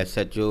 SHO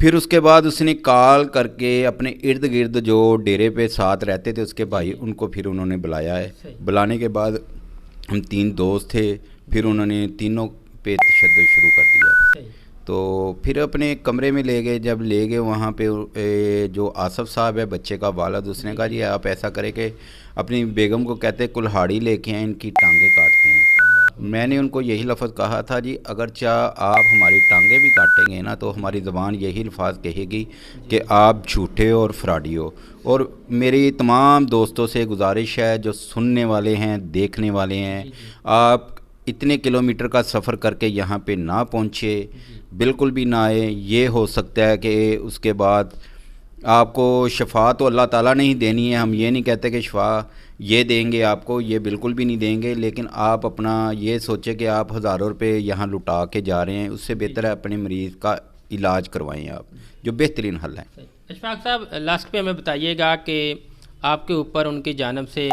پھر اس کے بعد اس نے کال کر کے اپنے ارد گرد جو ڈیرے پہ ساتھ رہتے تھے اس کے بھائی ان کو پھر انہوں نے بلایا ہے. بلانے کے بعد ہم 3 دوست تھے, پھر انہوں نے تینوں پہ تشدد شروع کر دیا. تو پھر اپنے کمرے میں لے گئے. جب لے گئے وہاں پہ جو آصف صاحب ہے بچے کا والد, اس نے کہا جی آپ ایسا کریں کہ اپنی بیگم کو کہتے کلہاڑی لے کے آئیں, ان کی ٹانگیں کاٹتے ہیں. میں نے ان کو یہی لفظ کہا تھا جی اگرچہ آپ ہماری ٹانگیں بھی کاٹیں گے نا تو ہماری زبان یہی الفاظ کہے گی کہ آپ جھوٹے اور فراڈی ہو. اور میری تمام دوستوں سے گزارش ہے جو سننے والے ہیں دیکھنے والے ہیں, آپ اتنے کلومیٹر کا سفر کر کے یہاں پہ نہ پہنچے, بالکل بھی نہ آئے. یہ ہو سکتا ہے کہ اس کے بعد آپ کو شفا تو اللہ تعالیٰ نے ہی دینی ہے, ہم یہ نہیں کہتے کہ شفا یہ دیں گے آپ کو, یہ بالکل بھی نہیں دیں گے. لیکن آپ اپنا یہ سوچیں کہ آپ ہزاروں روپے یہاں لٹا کے جا رہے ہیں, اس سے بہتر ہے اپنے مریض کا علاج کروائیں آپ, جو بہترین حل ہے. اشفاق صاحب لاسٹ پہ ہمیں بتائیے گا کہ آپ کے اوپر ان کی جانب سے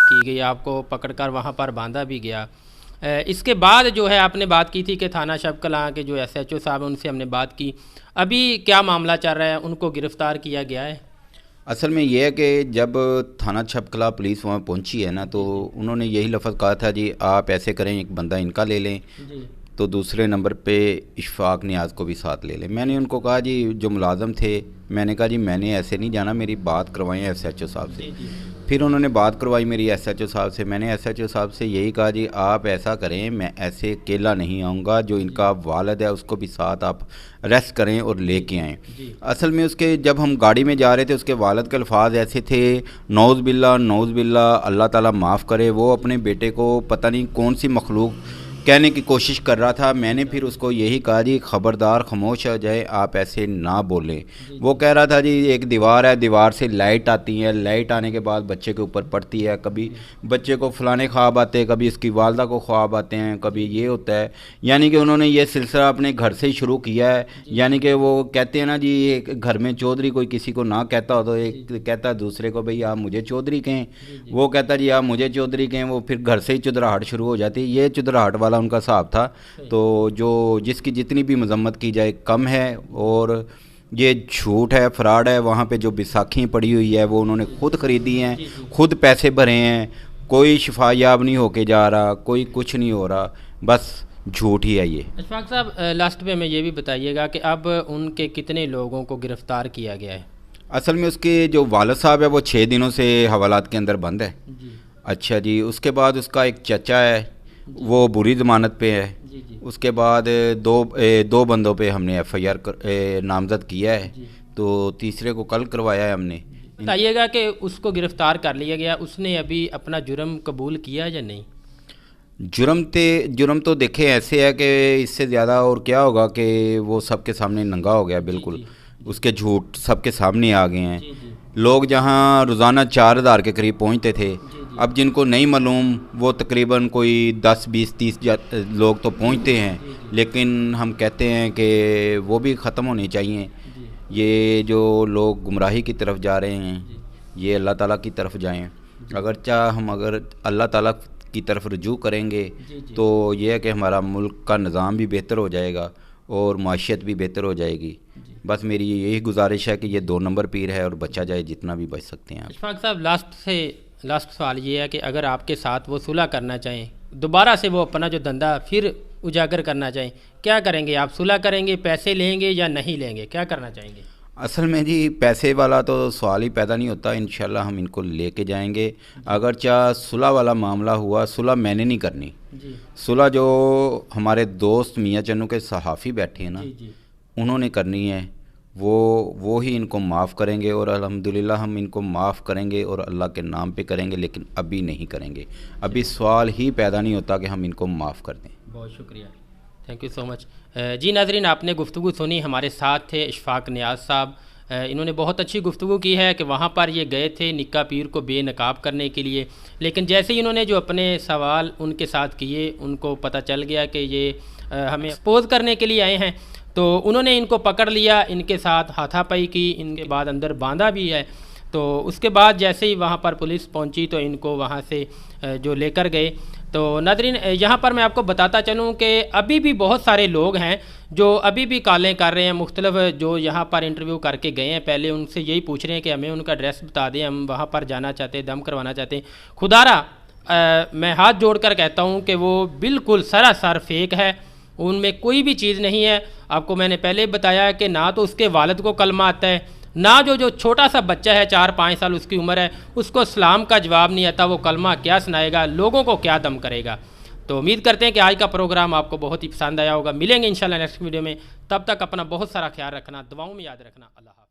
کی گئی, آپ کو پکڑ کر وہاں پر باندھا بھی گیا. اس کے بعد جو ہے آپ نے بات کی تھی کہ تھانہ شب کلاں کے جو SHO صاحب ہیں ان سے ہم نے بات کی, ابھی کیا معاملہ چل رہا ہے, ان کو گرفتار کیا گیا ہے؟ اصل میں یہ ہے کہ جب تھانہ چھپ کلاں پولیس وہاں پہنچی ہے نا تو انہوں نے یہی لفظ کہا تھا جی آپ ایسے کریں ایک بندہ ان کا لے لیں, تو دوسرے نمبر پہ اشفاق نیاز کو بھی ساتھ لے لیں. میں نے ان کو کہا جی جو ملازم تھے, میں نے کہا جی میں نے ایسے نہیں جانا, میری بات کروائیں SHO صاحب سے. پھر انہوں نے بات کروائی میری SHO صاحب سے. میں نے SHO صاحب سے یہی کہا جی آپ ایسا کریں, میں ایسے اکیلا نہیں آؤں گا, جو ان کا والد ہے اس کو بھی ساتھ آپ ریسٹ کریں اور لے کے آئیں. اصل میں اس کے جب ہم گاڑی میں جا رہے تھے اس کے والد کے الفاظ ایسے تھے, نعوذ باللہ اللہ تعالیٰ معاف کرے, وہ اپنے بیٹے کو پتہ نہیں کون سی مخلوق کہنے کی کوشش کر رہا تھا. میں نے پھر اس کو یہی کہا جی خبردار خاموش ہو جائے, آپ ایسے نہ بولیں. وہ کہہ رہا تھا جی ایک دیوار ہے, دیوار سے لائٹ آتی ہے, لائٹ آنے کے بعد بچے کے اوپر پڑتی ہے, کبھی بچے کو فلانے خواب آتے ہیں, کبھی اس کی والدہ کو خواب آتے ہیں, کبھی یہ ہوتا ہے. یعنی کہ انہوں نے یہ سلسلہ اپنے گھر سے ہی شروع کیا ہے. یعنی کہ وہ کہتے ہیں نا جی ایک گھر میں چودھری کوئی کسی کو نہ کہتا ہو تو ایک کہتا ہے دوسرے کو بھئی آپ مجھے چودھری کہیں, وہ کہتا جی آپ مجھے چودھری کہیں, وہ پھر گھر سے ہی چدراہٹ شروع ہو جاتی ہے. یہ چدراہٹ والا ان کا حساب تھا. تو جو جس کی جتنی بھی مذمت کی جائے کم ہے, اور یہ جھوٹ ہے, فراڈ ہے. وہاں پہ جو بیساکھیاں پڑی ہوئی ہے وہ انہوں نے خود خریدی ہیں, خود پیسے بھرے ہیں, کوئی شفا یاب نہیں ہو کے جا رہا, کوئی کچھ نہیں ہو رہا, بس جھوٹ ہی ہے یہ. اشفاق صاحب لاسٹ پہ ہمیں یہ بھی بتائیے گا کہ اب ان کے کتنے لوگوں کو گرفتار کیا گیا ہے؟ اصل میں اس کے جو والد صاحب ہے وہ 6 دنوں سے حوالات کے اندر بند ہے. اچھا جی, اس کے بعد اس کا ایک چچا ہے وہ بری ضمانت پہ ہے. اس کے بعد دو بندوں پہ ہم نے FIR نامزد کیا ہے, تو تیسرے کو کل کروایا ہے ہم نے. بتائیے گا کہ اس کو گرفتار کر لیا گیا, اس نے ابھی اپنا جرم قبول کیا یا نہیں؟ جرم تو دیکھیں ایسے ہے کہ اس سے زیادہ اور کیا ہوگا کہ وہ سب کے سامنے ننگا ہو گیا بالکل. اس کے جھوٹ سب کے سامنے آ گئے ہیں. لوگ جہاں روزانہ 4000 کے قریب پہنچتے تھے, اب جن کو نہیں معلوم وہ تقریباً کوئی 10 20 30 لوگ تو پہنچتے ہیں. لیکن ہم کہتے ہیں کہ وہ بھی ختم ہونے چاہیے. یہ جو لوگ گمراہی کی طرف جا رہے ہیں یہ اللہ تعالیٰ کی طرف جائیں. اگر اللہ تعالیٰ کی طرف رجوع کریں گے تو یہ ہے کہ ہمارا ملک کا نظام بھی بہتر ہو جائے گا اور معیشت بھی بہتر ہو جائے گی. بس میری یہی گزارش ہے کہ یہ 2 نمبر پیر ہے اور بچا جائے جتنا بھی بچ سکتے ہیں. اشفاق صاحب لاسٹ سوال یہ ہے کہ اگر آپ کے ساتھ وہ صلح کرنا چاہیں, دوبارہ سے وہ اپنا جو دھندا پھر اجاگر کرنا چاہیں, کیا کریں گے آپ؟ صلح کریں گے, پیسے لیں گے یا نہیں لیں گے, کیا کرنا چاہیں گے؟ اصل میں جی پیسے والا تو سوال ہی پیدا نہیں ہوتا. انشاءاللہ ہم ان کو لے کے جائیں گے. اگرچہ صلح والا معاملہ ہوا, صلح میں نے نہیں کرنی. صلح جو ہمارے دوست میاں چنو کے صحافی بیٹھے ہیں نا, انہوں نے کرنی ہے. وہ ہی ان کو معاف کریں گے, اور الحمدللہ ہم ان کو معاف کریں گے اور اللہ کے نام پہ کریں گے. لیکن ابھی نہیں کریں گے, ابھی سوال ہی پیدا نہیں ہوتا کہ ہم ان کو معاف کر دیں. بہت شکریہ, تھینک یو سو مچ. جی ناظرین, آپ نے گفتگو سنی, ہمارے ساتھ تھے اشفاق نیاز صاحب. انہوں نے بہت اچھی گفتگو کی ہے کہ وہاں پر یہ گئے تھے نکاح پیر کو بے نقاب کرنے کے لیے, لیکن جیسے ہی انہوں نے جو اپنے سوال ان کے ساتھ کیے ان کو پتہ چل گیا کہ یہ ہمیں ایکسپوز کرنے کے لیے آئے ہیں, تو انہوں نے ان کو پکڑ لیا, ان کے ساتھ ہاتھا پائی کی, ان کے بعد اندر باندھا بھی ہے. تو اس کے بعد جیسے ہی وہاں پر پولیس پہنچی تو ان کو وہاں سے جو لے کر گئے, تو ناظرین یہاں پر میں آپ کو بتاتا چلوں کہ ابھی بھی بہت سارے لوگ ہیں جو ابھی بھی کالیں کر رہے ہیں، مختلف جو یہاں پر انٹرویو کر کے گئے ہیں پہلے ان سے یہی پوچھ رہے ہیں کہ ہمیں ان کا ایڈریس بتا دیں، ہم وہاں پر جانا چاہتے ہیں، دم کروانا چاہتے ہیں۔ خدا را میں ہاتھ جوڑ کر کہتا ہوں کہ وہ بالکل سراسر فیک ہے، ان میں کوئی بھی چیز نہیں ہے۔ آپ کو میں نے پہلے بتایا کہ نہ تو اس کے والد کو کلمہ آتا ہے، نہ جو چھوٹا سا بچہ ہے 4-5 سال اس کی عمر ہے، اس کو اسلام کا جواب نہیں آتا، وہ کلمہ کیا سنائے گا، لوگوں کو کیا دم کرے گا۔ تو امید کرتے ہیں کہ آج کا پروگرام آپ کو بہت ہی پسند آیا ہوگا۔ ملیں گے انشاءاللہ نیکسٹ ویڈیو میں، تب تک اپنا بہت سارا خیال رکھنا، دعاؤں میں یاد رکھنا۔ اللہ حافظ۔